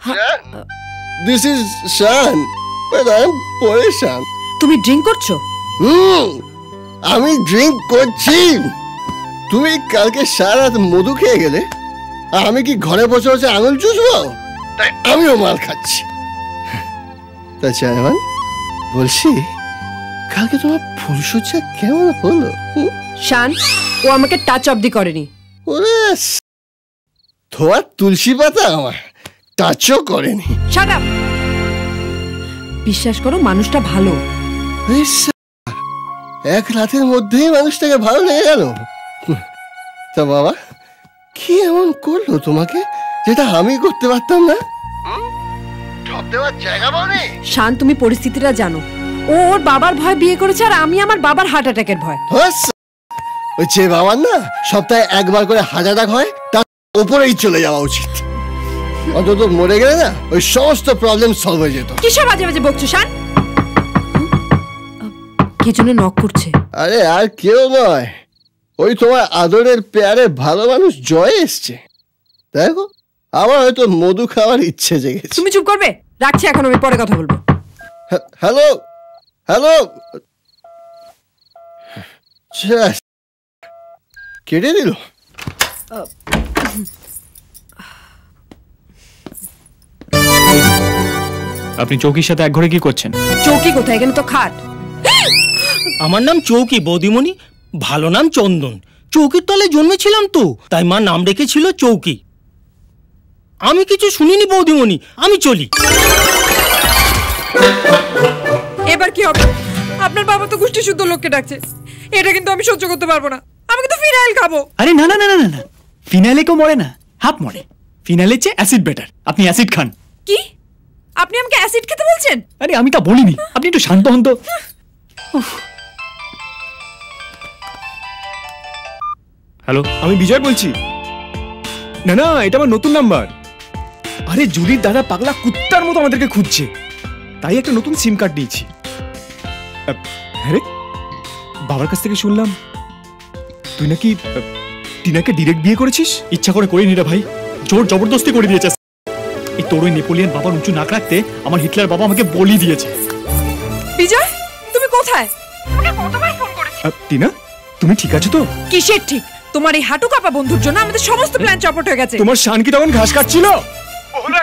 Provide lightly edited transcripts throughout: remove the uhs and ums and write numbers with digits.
This is Shan, but I'm পরেশান। তুমি drink করছো? আমি ড্রিঙ্ক করছি। তুমি কালকে সারা রাত মধু খেয়ে গেলে, আর আমি কি ঘরে বসে বসে আঙুল চুষবো? তাই আমিও মাল খাচ্ছি। তা চাইমান বলছি, কালকে তোমার ফুলসজ্জা কেমন হলো? শান, ও আমাকে টাচ অবধি করেনি। ওরে তোমার তুলসী পাতা আমার টাচও করেনি। Shut up. বিশ্বাস করো, মানুষটা ভালো। এক রাতের মধ্যেই মানুষটাকে ভালো লেগে গেল। তা বাবা কি এমন করলো তোমাকে যেটা আমি করতে পারতাম না? শান, তুমি পরিস্থিতিটা জানো। ও ওর বাবার ভয় বিয়ে করেছে, আর আমি আমার বাবার হার্ট অ্যাটাকের ভয়। ওই যে বাবার না সপ্তাহে একবার করে হার্ট অ্যাটাক হয়, তার উপরেই চলে যাওয়া উচিত। অন্তত মরে গেলে না ওই সমস্ত প্রবলেম সলভ হয়ে যেত। কিসব বাজে বাজে বকছো শান? কে জন্য নক করছে? আরে আর কেউ নয়, ওই তোমার আদরের পেয়ারে ভালো মানুষ জয় এসছে। দেখো আমার হয়তো মধু খাওয়ার ইচ্ছে জেগেছে। তুমি চুপ করবে? রাখছি এখন, আমি পরে কথা বলবো। হ্যালো হ্যালো, কেটে দিল। আপনি চৌকির সাথে এক ঘরে কি করছেন? চৌকি কোথায়? এখানে তো খাট। আমার নাম চৌকি বৌদিমণি, ভালো নাম চন্দন। চৌকির তলে জন্মেছিলাম তো, তাই মা নাম রেখেছিল চৌকি। আমি কিছু শুনিনি বৌদিমণি, আমি চলি। এবার কি হবে? আপনার বাবা তো গোষ্ঠী শুদ্ধ লোককে ডাকছে। এটা কিন্তু আমি সহ্য করতে পারবো না। আমি কিন্তু ফিনাইল খাবো। আরে না না না না না, ফিনাইলে কেউ মরে না, হাফ মরে। ফিনাইলের চেয়ে অ্যাসিড বেটার। আপনি অ্যাসিড খান। কি? আপনি আমাকে অ্যাসিড খেতে বলছেন? আরে আমি তা বলিনি, আপনি একটু শান্ত হন তো। হ্যালো, আমি বিজয় বলছি। না না, এটা আমার নতুন নাম্বার। আরে জুলির দাদা পাগলা কুত্তার মতো আমাদেরকে খুঁজছে, তাই একটা নতুন সিম কার্ড নিয়েছি। হ্যাঁ রে, বাবার কাছ থেকে শুনলাম তুই নাকি টিনাকে ডিরেক্ট বিয়ে করেছিস। ইচ্ছা করে করিনি রে ভাই, জোর জবরদস্তি করে দিয়েছে। এই তোর ওই নেপোলিয়ান বাবার উঁচু নাক রাখতে আমার হিটলার বাবা আমাকে বলি দিয়েছে। বিজয়, তুমি কোথায়? আমাকে কতবার ফোন করেছিস? টিনা, তুমি ঠিক আছো তো? কিসের ঠিক? তোমার এই হাঁটু কাপা বন্ধুর জন্য আমাদের সমস্ত প্ল্যান চপট হয়ে গেছে। তোমার শান কি তখন ঘাস কাটছিল? ও হলো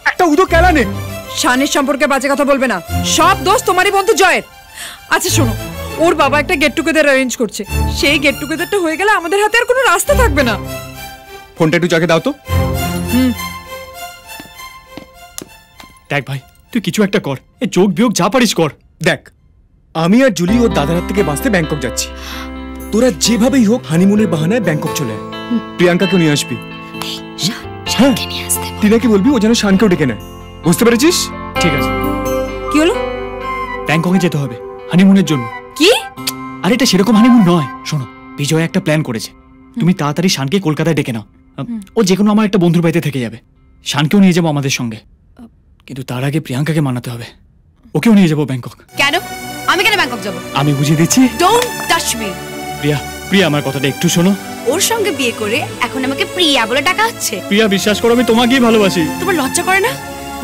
একটা উদো কেলানে। শানের সম্পর্কে বাজে কথা বলবে না। সব দোষ তোমারই বন্ধু জয়ের। আচ্ছা শোনো, ওর বাবা একটা গেট টুগেদার অ্যারেঞ্জ করছে। সেই গেট টুগেদারটা হয়ে গেলে আমাদের হাতে আর কোনো রাস্তা থাকবে না। ফোনটা একটু যাকে দাও তো। দেখ ভাই, তুই কিছু একটা কর, এই যোগ বিয়োগ যা পারিস কর। দেখ, আমি আর জুলি ওর দাদার হাত থেকে বাঁচতে ব্যাংকক যাচ্ছি। তোরা যেভাবেই হোক হানিমুনের বাহানায় ব্যাংকক চলে আয়। প্রিয়াঙ্কাকেও নিয়ে আসবি। হ্যাঁ, টিনাকে বলবি ও যেন শানকেও ডেকে নেয়। বুঝতে পেরেছিস? ঠিক আছে। কি হলো? ব্যাংককে যেতে হবে হানিমুনের জন্য। কি? আর এটা সেরকম হানিমুন নয়। শোনো, বিজয় একটা প্ল্যান করেছে। তুমি তাড়াতাড়ি শানকে কলকাতায় ডেকে নাও। ও যে কোনো আমার একটা বন্ধুর বাড়িতে থেকে যাবে। শানকেও নিয়ে যাবো আমাদের সঙ্গে, কিন্তু তার আগে প্রিয়াঙ্কাকে মানাতে হবে। ওকেও নিয়ে যাবো ব্যাংকক। কেন? আমি কেন ব্যাংকক যাব? আমি বুঝিয়ে দিচ্ছি। Don't touch me. Priya, Priya আমার কথাটা একটু শোনো। ওর সঙ্গে বিয়ে করে এখন আমাকে প্রিয়া বলে ডাকা হচ্ছে। প্রিয়া, বিশ্বাস করো আমি তোমাকেই ভালোবাসি। তোমার লজ্জা করে না?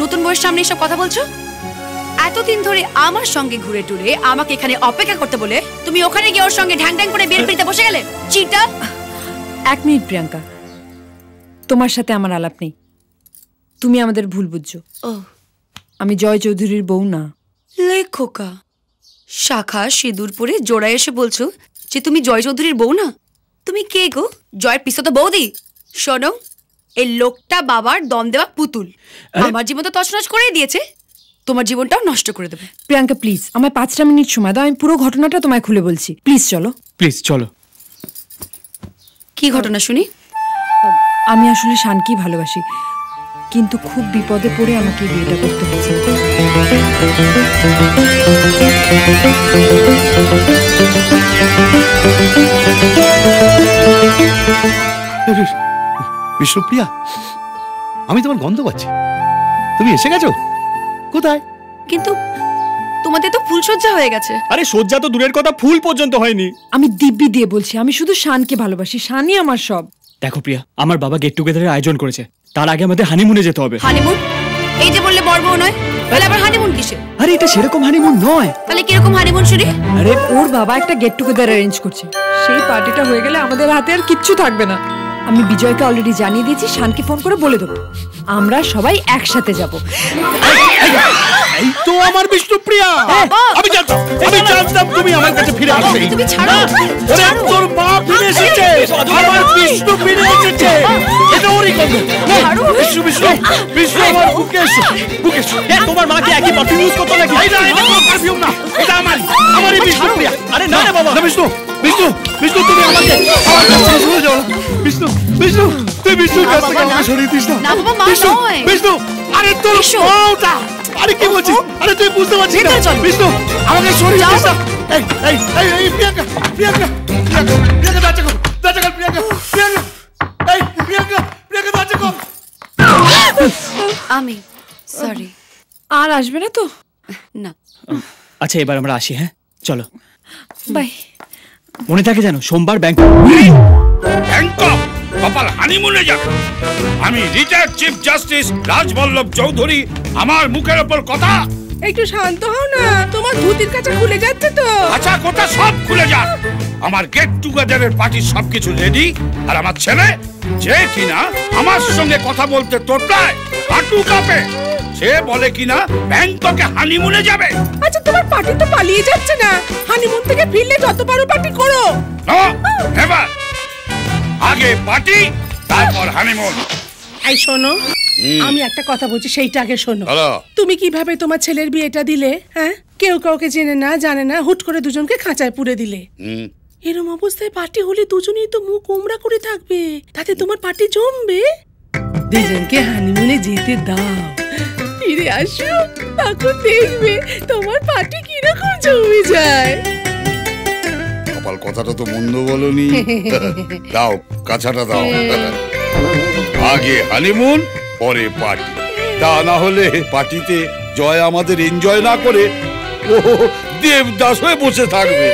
নতুন বউয়ের সামনে এসব কথা বলছো? এতদিন ধরে আমার সঙ্গে ঘুরে টুরে আমাকে এখানে অপেক্ষা করতে বলে তুমি ওখানে গিয়ে ওর সঙ্গে ঢ্যাং ঢ্যাং করে বিয়ের পিড়িতে বসে গেলে। চিটা। এক মিনিট প্রিয়াঙ্কা, তোমার সাথে আমার আলাপ নেই। তুমি আমাদের ভুল বুঝছো। আমি জয় চৌধুরীর বউ না। লেখোকা, শাখা সিঁদুর পরে জোড়ায় এসে বলছো যে তুমি জয় চৌধুরীর বউ না? তুমি কে গো? জয়ের পিসো তো বৌদি। শোনো, এই লোকটা বাবার দম দেওয়া পুতুল। আমার জীবন তো তছনছ করেই দিয়েছে, তোমার জীবনটাও নষ্ট করে দেবে। প্রিয়াঙ্কা প্লিজ, আমায় 5টা মিনিট সময় দাও, আমি পুরো ঘটনাটা তোমায় খুলে বলছি। প্লিজ চলো। প্লিজ চলো। কি ঘটনা শুনি? আমি আসলে শানকেই ভালোবাসি, কিন্তু খুব বিপদে পড়ে আমাকে বিয়েটা করতে হয়েছে। বিষ্ণুপ্রিয়া, আমি তোমার গন্ধ পাচ্ছি। তুমি এসে গেছো? কোথায়? কিন্তু তোমাদের তো ফুলসজ্জা হয়ে গেছে। আরে সজ্জা তো দূরের কথা, ফুল পর্যন্ত হয়নি। আমি দিব্যি দিয়ে বলছি, আমি শুধু শানকে ভালোবাসি। শানই আমার সব। দেখো প্রিয়া, আমার বাবা গেট টুগেদারের আয়োজন করেছে, তার আগে আমাদের হানিমুনে যেতে হবে। হানিমুন? এই যে বললে বর বউ নয়, তাহলে আবার হানিমুন কিসে? আরে এটা সেরকম হানিমুন নয়। তাহলে কিরকম হানিমুন শুনি? আরে ওর বাবা একটা গেট টুগেদার অ্যারেঞ্জ করছে, সেই পার্টিটা হয়ে গেলে আমাদের হাতে আর কিচ্ছু থাকবে না। আমি বিজয়কে অলরেডি জানিয়ে দিয়েছি, শানকে ফোন করে বলে দেবো আমরা সবাই একসাথে যাব। এই তো আমার বিষ্ণুপ্রিয়া। আমি জানতাম তুমি আমার কাছে ফিরে আসবে। তুমি ছাড়ো, ওরে তোর মা ফিরে এসেছে, আমার বিষ্ণু ফিরে এসেছে। এটা ওরই গন্ধ। বিষ্ণু বিষ্ণু বিষ্ণু আমার বুকে এসো, বুকে এসো। তোমার মা কি একই পারফিউম ইউজ করতে নাকি? এটা কোনো পারফিউম না, এটা আমারই বিষ্ণুপ্রিয়া। আরে না রে বাবা। না বিষ্ণু বিষ্ণু বিষ্ণু তুমি আমার কাছে সরে যাও। বিষ্ণু বিষ্ণু তুই বিষ্ণুর কাছ থেকে আমাকে সরিয়ে দিস না। না বাবা, মা বিষ্ণু নয়। বিষ্ণু আরে তোর মাটা। আরে কি বলছিস? আরে তুই বুঝতে পারছিস না। বিষ্ণু আমাকে সরিয়ে দিস না। এই এই এই এই প্রিয়াঙ্কা প্রিয়াঙ্কা প্রিয়াঙ্কা প্রিয়াঙ্কা দাঁড়া কর, দাঁড়া কর প্রিয়াঙ্কা প্রিয়াঙ্কা। এই প্রিয়াঙ্কা প্রিয়াঙ্কা দাঁড়া কর। আমি সরি। আর আসবে না তো? না। আচ্ছা এবার আমরা আসি, হ্যাঁ চলো। বাই। মনে থাকে জানো সোমবার ব্যাংক। ব্যাংকক কপাল হানিমুনে যাবে। আমি retired chief justice Rajballabh Chowdhury, আমার মুখের ওপর কথা। একটু শান্ত হও না, তোমার ধুতির কাছে খুলে যাচ্ছে তো। আচ্ছা কথা সব খুলে যাক। আমার গেট টুগেদারের পার্টির সবকিছু রেডি, আর আমার ছেলে যে কিনা আমার সঙ্গে কথা বলতে তোতলায়, হাঁটু কাঁপে, সে বলে কিনা ব্যাংককে হানিমুনে যাবে। আচ্ছা তোমার পার্টি তো পালিয়ে যাচ্ছে না, হানিমুন থেকে ফিরলে যত পারো পার্টি করো। নেভার, আগে পার্টি তারপর হানিমুন। এই শোনো, আমি একটা কথা বলছি, সেইটা আগে শোনো। বলো। তুমি কিভাবে তোমার ছেলের বিয়েটা দিলে? হ্যাঁ, কেউ কাউকে জেনে না জানে না, হুট করে দুজনকে খাঁচায় পুরে দিলে। এরম অবস্থায় পার্টি হলে দুজনেই তো মুখ উমরা করে থাকবে, তাতে তোমার পার্টি জমবে। দুজনকে হানিমুনে যেতে দাও, ফিরে আসো, তখন দেখবে তোমার পার্টি কিরকম জমে যায়। কপাল কথাটা তো মন্দ বলনি। দাও কাছাটা দাও। আগে হানিমুন পরে পার্টি, তা না হলে পার্টিতে জয় আমাদের এনজয় না করে ও দেবদাস হয়ে বসে থাকবে।